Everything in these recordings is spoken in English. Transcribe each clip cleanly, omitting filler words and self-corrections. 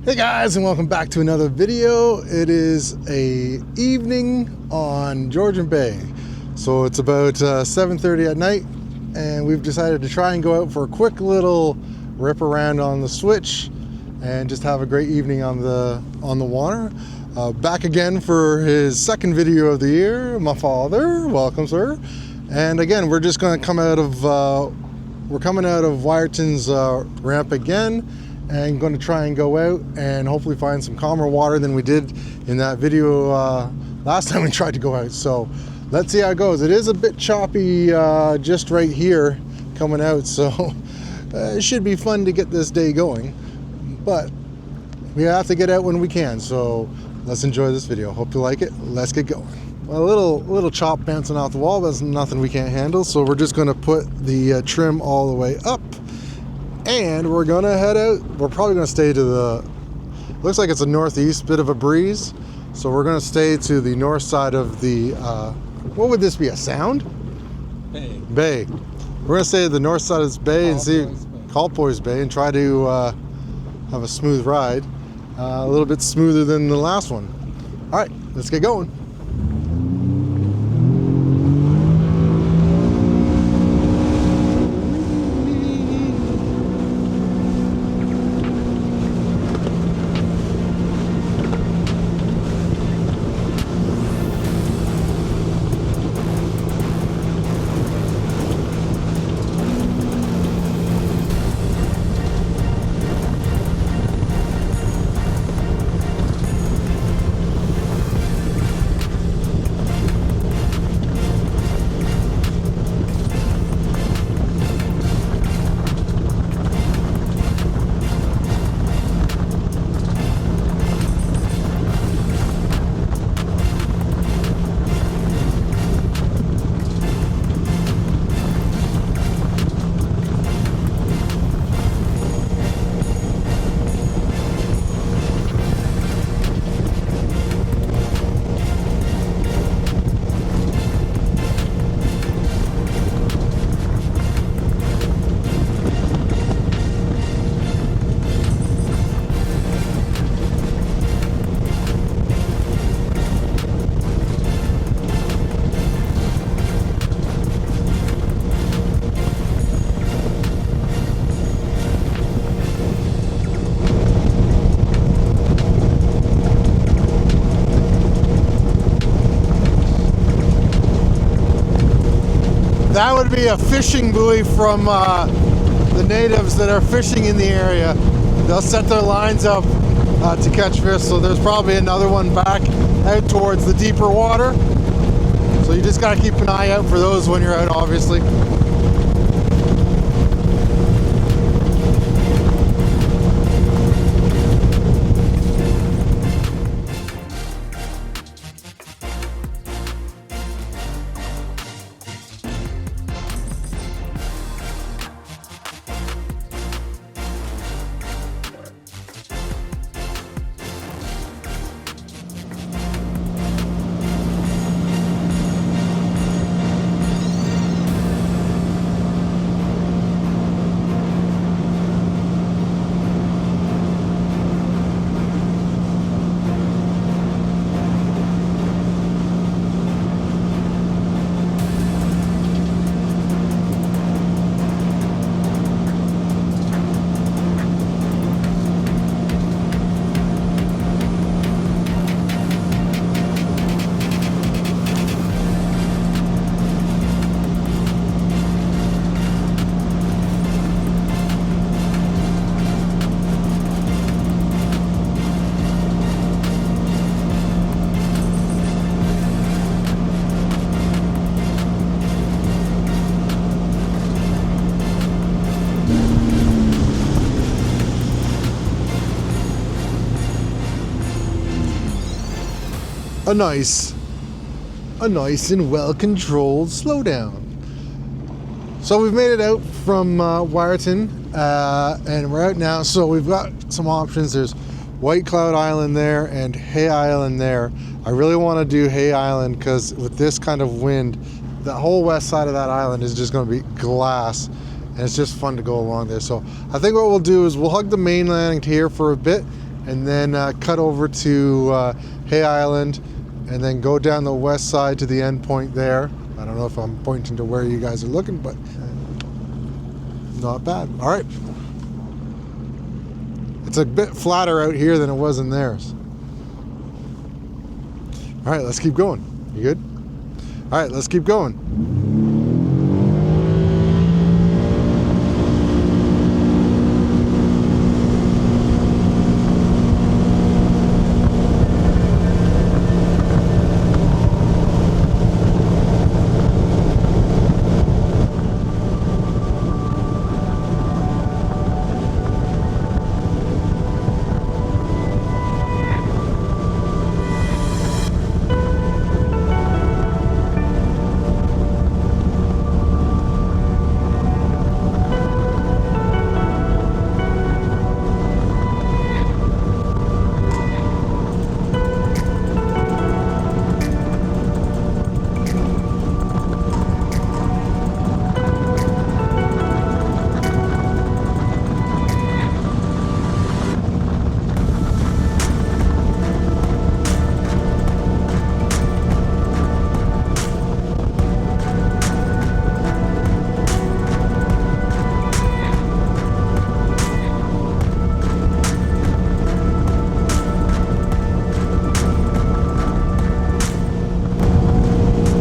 Hey guys, and welcome back to another video. It is a evening on Georgian Bay. So it's about 7:30 at night, and we've decided to try and go out for a quick little rip around on the switch and just have a great evening on the water. Back again for his second video of the year, my father. Welcome, sir. And again, we're just going to come out of Wiarton's ramp again, and going to try and go out and hopefully find some calmer water than we did in that video last time we tried to go out. So let's see how it goes. It is a bit choppy just right here coming out, so it should be fun to get this day going, but we have to get out when we can. So let's enjoy this video. Hope you like it. Let's get going. Well, a little chop bouncing off the wall, but that's nothing we can't handle. So we're just going to put the trim all the way up, and we're gonna head out. We're probably gonna stay to the, looks like it's a northeast, bit of a breeze, so we're gonna stay to the north side of the what would this be, a sound? Bay. We're gonna stay to the north side of this bay and see Cranberry Bay and try to have a smooth ride, a little bit smoother than the last one. All right, let's get going. That would be a fishing buoy from the natives that are fishing in the area. They'll set their lines up to catch fish, so there's probably another one back out towards the deeper water. So you just got to keep an eye out for those when you're out, obviously. A nice and well-controlled slowdown. So we've made it out from Wiarton, and we're out now. So we've got some options. There's White Cloud Island there and Hay Island there. I really want to do Hay Island because with this kind of wind, the whole west side of that island is just going to be glass, and it's just fun to go along there. So I think what we'll do is we'll hug the mainland here for a bit, and then cut over to Hay Island, and then go down the west side to the end point there. I don't know if I'm pointing to where you guys are looking, but not bad. All right. It's a bit flatter out here than it was in theirs. All right, let's keep going. You good? All right, let's keep going.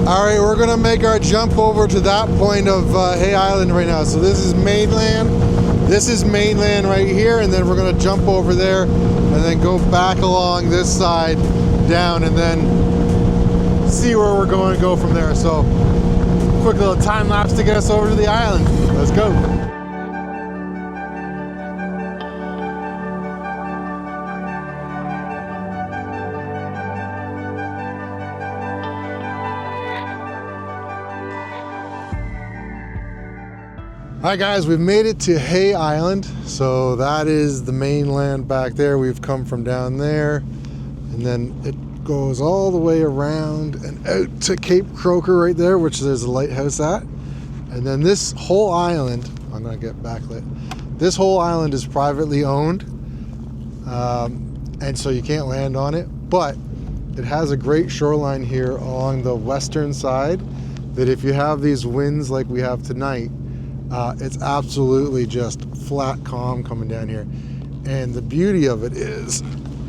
All right, we're gonna make our jump over to that point of Hay Island right now. So this is mainland. This is mainland right here, and then we're gonna jump over there and then go back along this side down, and then see where we're going to go from there. So quick little time lapse to get us over to the island. Let's go. All right guys, we've made it to Hay Island. So that is the mainland back there. We've come from down there, and then it goes all the way around and out to Cape Croker right there, which there's a lighthouse at. And then this whole island, I'm gonna get backlit. This whole island is privately owned, and so you can't land on it, but it has a great shoreline here along the western side that if you have these winds like we have tonight, it's absolutely just flat calm coming down here. And the beauty of it is,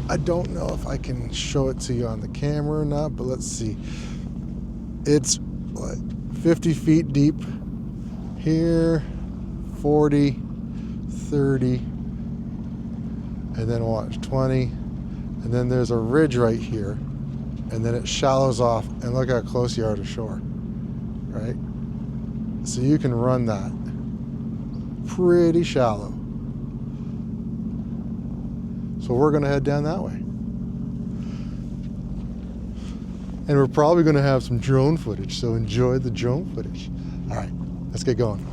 I don't know if I can show it to you on the camera or not, but let's see. It's like 50 feet deep here, 40, 30, and then watch, 20. And then there's a ridge right here, and then it shallows off, and look how close you are to shore, right? So you can run that pretty shallow. So we're gonna head down that way. And we're probably gonna have some drone footage, so enjoy the drone footage. All right, let's get going.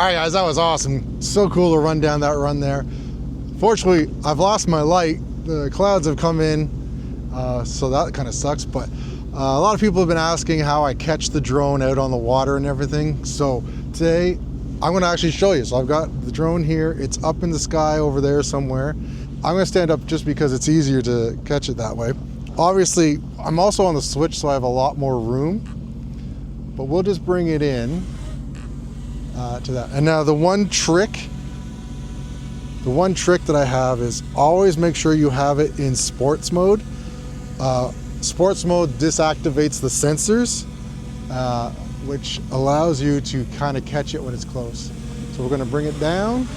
right, guys, that was awesome. So cool to run down that run there. Fortunately, I've lost my light. The clouds have come in, so that kind of sucks. But a lot of people have been asking how I catch the drone out on the water and everything. So today, I'm going to actually show you. So I've got the drone here. It's up in the sky over there somewhere. I'm going to stand up just because it's easier to catch it that way. Obviously, I'm also on the switch, so I have a lot more room. But we'll just bring it in to that. And now the one trick that I have is always make sure you have it in sports mode. Sports mode deactivates the sensors, which allows you to kind of catch it when it's close. So we're going to bring it down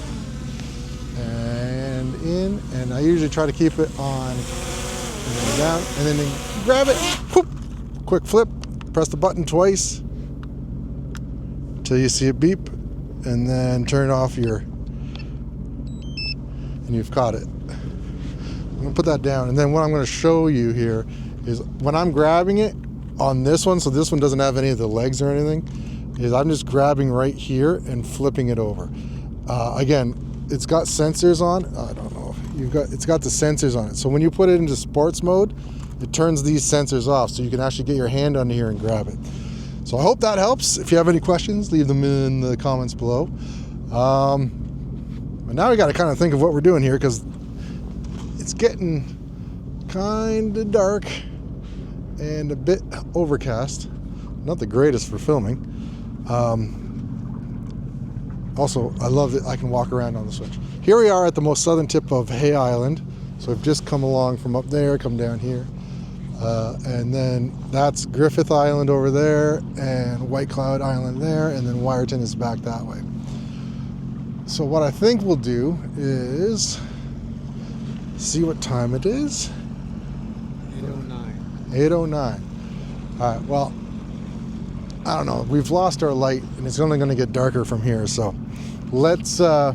and in, and I usually try to keep it on and then down, and then grab it, whoop, quick flip, press the button twice until you see it beep, and then turn off and you've caught it. I'm going to put that down, and then what I'm going to show you here is when I'm grabbing it on this one, so this one doesn't have any of the legs or anything, is I'm just grabbing right here and flipping it over. Again, it's got sensors on. I don't know. It's got the sensors on it. So when you put it into sports mode, it turns these sensors off, so you can actually get your hand under here and grab it. So I hope that helps. If you have any questions, leave them in the comments below. But now we got to kind of think of what we're doing here, because it's getting kind of dark and a bit overcast. Not the greatest for filming. Also, I love that I can walk around on the switch. Here we are at the most southern tip of Hay Island. So I've just come along from up there, come down here. And then that's Griffith Island over there, and White Cloud Island there, and then Wiarton is back that way. So what I think we'll do is see what time it is. 8:09. 8:09. All right, well, I don't know. We've lost our light, and it's only going to get darker from here. So let's go.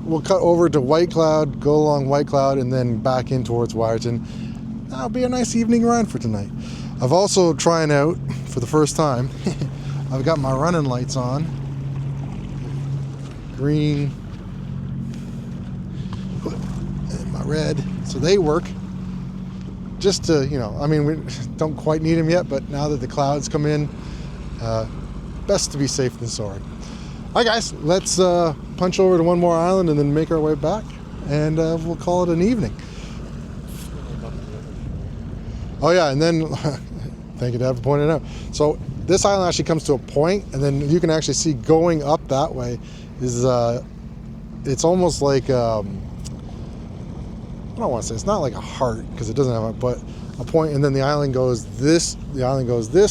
We'll cut over to White Cloud, go along White Cloud, and then back in towards Wiarton. That'll be a nice evening run for tonight. I've also trying out for the first time. I've got my running lights on. Green and my red, so they work. Just to, you know, I mean, we don't quite need them yet, but now that the clouds come in, best to be safe than sorry. All right, guys, let's punch over to one more island and then make our way back, and we'll call it an evening. Oh yeah, and then thank you, Dad, for pointing it out. So this island actually comes to a point, and then you can actually see going up that way is it's almost like I don't want to say, it's not like a heart because it doesn't have a, but a point, and then the island goes this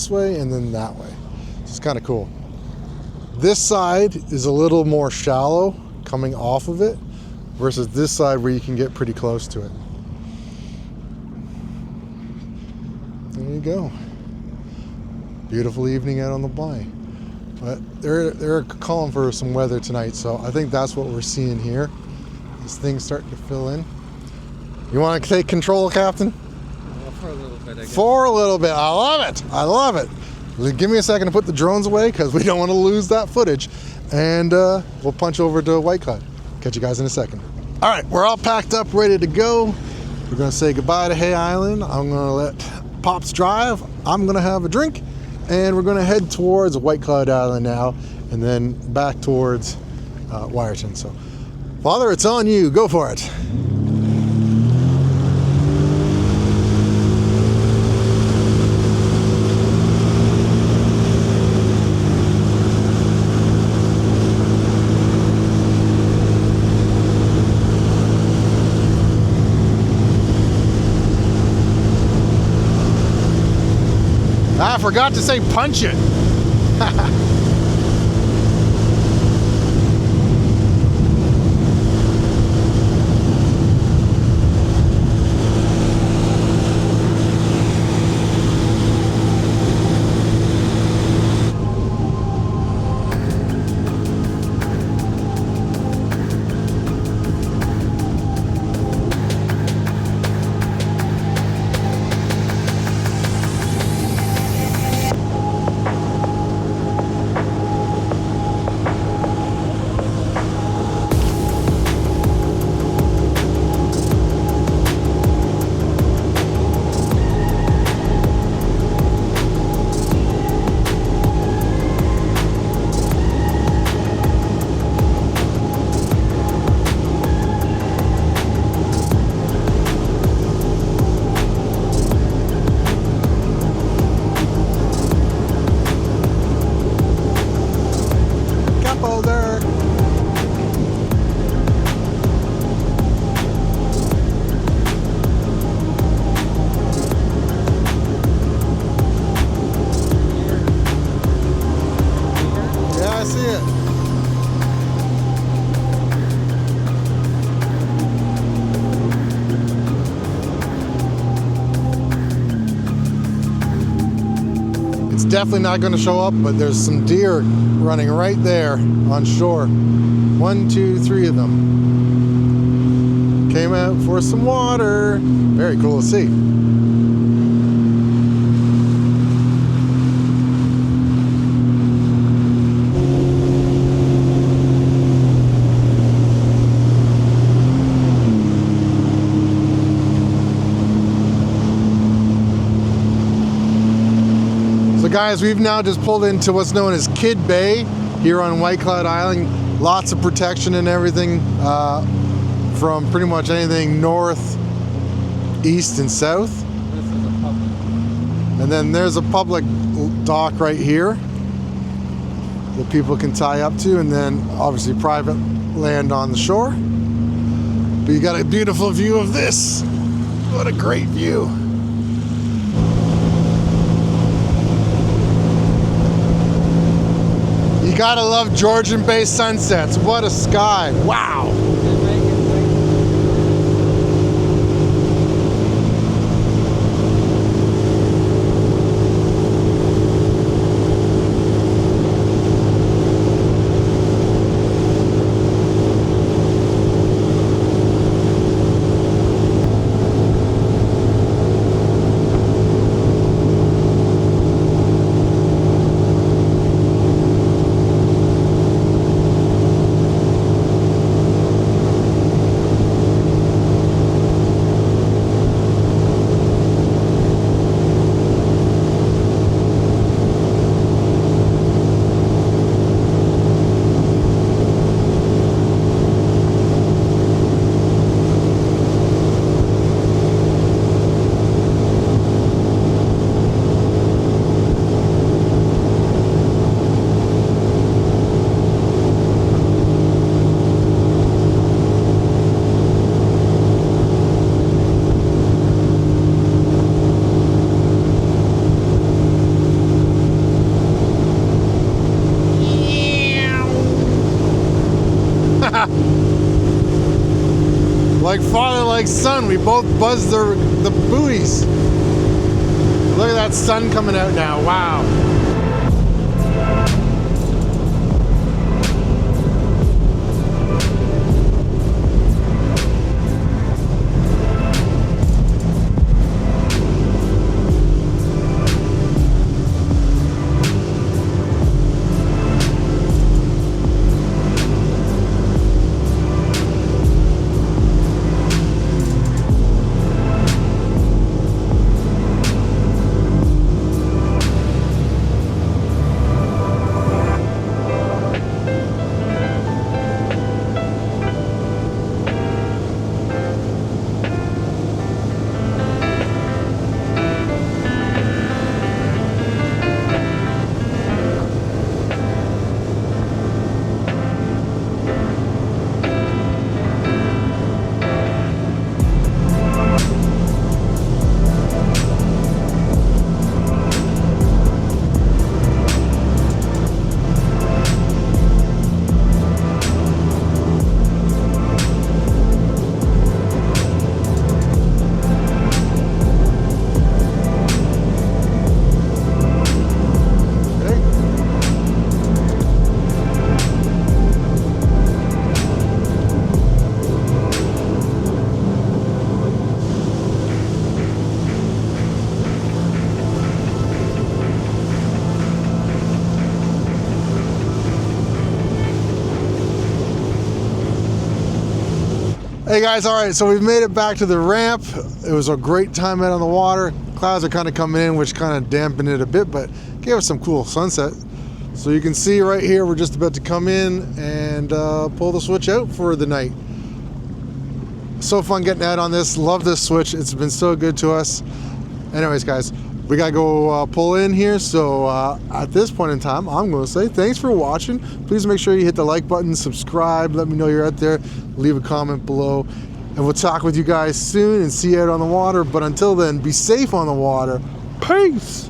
way and then that way. So it's kind of cool. This side is a little more shallow coming off of it versus this side where you can get pretty close to it. There you go. Beautiful evening out on the bay. But they're calling for some weather tonight, so I think that's what we're seeing here. This thing's starting to fill in. You want to take control, Captain? Well, for a little bit, I guess. For a little bit. I love it. I love it. Give me a second to put the drones away because we don't want to lose that footage. And we'll punch over to White Cloud. Catch you guys in a second. All right, we're all packed up, ready to go. We're going to say goodbye to Hay Island. I'm going to let Pops drive. I'm going to have a drink. And we're going to head towards White Cloud Island now, and then back towards Wiarton. So, Father, it's on you. Go for it. I forgot to say punch it. It's definitely not going to show up, but there's some deer running right there on shore. 1, 2, 3 of them. Came out for some water. Very cool to see. So guys, we've now just pulled into what's known as Kidd Bay here on White Cloud Island. Lots of protection and everything from pretty much anything north, east, and south. This is a public. And then there's a public dock right here that people can tie up to, and then obviously private land on the shore. But you got a beautiful view of this. What a great view. You gotta love Georgian Bay sunsets. What a sky. Wow. Like father, like son, we both buzzed the booties. Look at that sun coming out now, wow. Hey guys, all right, so we've made it back to the ramp. It was a great time out on the water. Clouds are kind of coming in, which kind of dampened it a bit, but gave us some cool sunset. So you can see right here, we're just about to come in and pull the switch out for the night. So fun getting out on this. Love this switch. It's been so good to us. Anyways, guys, we gotta go pull in here. So at this point in time, I'm gonna say thanks for watching. Please make sure you hit the like button, subscribe, let me know you're out there, leave a comment below, and we'll talk with you guys soon and see you out on the water. But until then, be safe on the water. Peace.